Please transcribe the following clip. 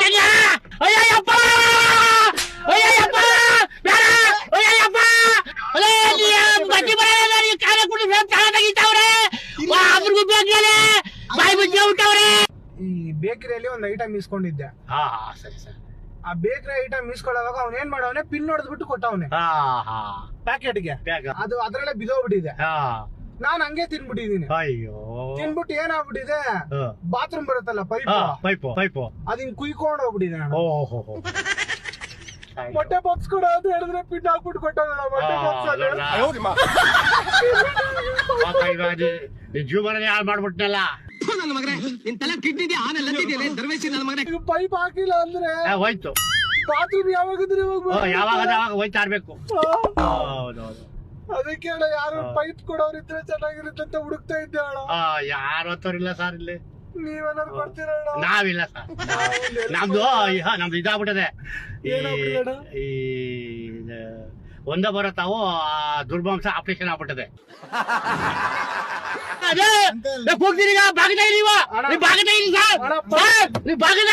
ಅಯ್ಯಪ್ಪ ಅಯ್ಯಪ್ಪ ಬೇಡ ಅಯ್ಯಪ್ಪ ಅಲೇ ಬಟ್ಟಿ ಬರಲ್ಲ ನೀ ಕಾಲ ಕುಡಿ ಚಾಲ ತೆಗಿತಾವ್ರೆ ಅವ್ರಿಗೂ ಬೇಕಲೆ ಬಾಯಿ ಬಿಟ್ಟು ಬಿಟ್ಟವ್ರೆ. ಈ ಬೇಕರಿಯಲ್ಲಿ ಒಂದು ಐಟಮ್ ಇಸ್ಕೊಂಡಿದ್ದೆ. ಸರಿ ಸರಿ. ಆ ಬೇಕರಿ ಐಟಮ್ ಇಸ್ಕೊಳ್ಳೋವಾಗ ಅವ್ನ ಏನ್ ಮಾಡವನೆ ಪಿನ್ ಹೊಡೆದ್ಬಿಟ್ಟು ಕೊಟ್ಟವನೆ ಪ್ಯಾಕೆಟ್ಗೆ. ಅದು ಅದ್ರಲ್ಲೇ ಬಿದೋಗ್ಬಿಟ್ಟಿದೆ. ನಾನ್ ಹಂಗೆ ತಿನ್ಬಿಟ್ಟಿದೀನಿ. ಅಯ್ಯೋ ತಿನ್ಬಿಟ್ಟು ಏನಾಗ್ಬಿಟ್ಟಿದೆ, ಬಾತ್ರೂಮ್ ಬರುತ್ತಲ್ಲ ಪೈಪು ಅದ್ ಹಿಂಗ್ ಕುಯ್ಕೊಂಡ್ ಹೋಗ್ಬಿಟ್ಟಿದೆ. ಮೊಟ್ಟೆ ಬಾಕ್ಸ್ ಕೂಡ ಅಂತ ಹೇಳಿದ್ರೆ ಪಿನ್ ಹಾಕ್ಬಿಟ್ಟು ಕೊಟ್ಟವಲ್ಲ ಮೊಟ್ಟೆ ಬಾಕ್ಸ್ ಅಲ್ಲಿ. ಜೀವನ ಹಾಳು ಮಾಡ್ಬಿಟ್ನಲ್ಲ ನನ್ನ ಮಗನೇ, ನಿನ್ ತಲೆ ಕಿಡ್ನಿದ್ಯಾ ಆನೆಲ್ಲ ದರ್ವೇಶಿ ನನ್ನ ಮಗನೇ. ಪೈಪ್ ಹಾಕಿಲ್ಲ ಅಂದ್ರೆ ಹೋಯ್ತು. ಬಾತ್ರೂಮ್ ಯಾವಾಗಿದ್ರೆ ಯಾವಾಗ ಹೋಯ್ತಾ ಇರ್ಬೇಕು. ಅದಕ್ಕೆ ಅಣ್ಣ ಯಾರು ಪೈಪ್ ಕೊಡೋರಿದ್ರೆ ಚೆನ್ನಾಗಿರುತ್ತೆ ಅಂತ ಹುಡುಕ್ತಾ ಇದ್ದೆ ಅಣ್ಣ. ಯಾರು ಹೊತ್ತವ್ರಿಲ್ಲ ಸರ್ ಇಲ್ಲಿ. ನೀವೇನಾದ್ರು ಕೊಡ್ತೀರ ಅಣ್ಣ? ನಾವಿಲ್ಲ ಸರ್. ನಮ್ದು ಇದಾಗ್ಬಿಟ್ಟದೆ. ಈ ಒಂದ ಬರತ್ತಾವು ದುರ್ಬಂಶ ಆಪರೇಷನ್ ಆಗ್ಬಿಟ್ಟದೆ. ಕೂಗ್ತೀರಿ ಭಾಗದ ನೀವ ಭಾಗದ ನೀವು ಭಾಗದ.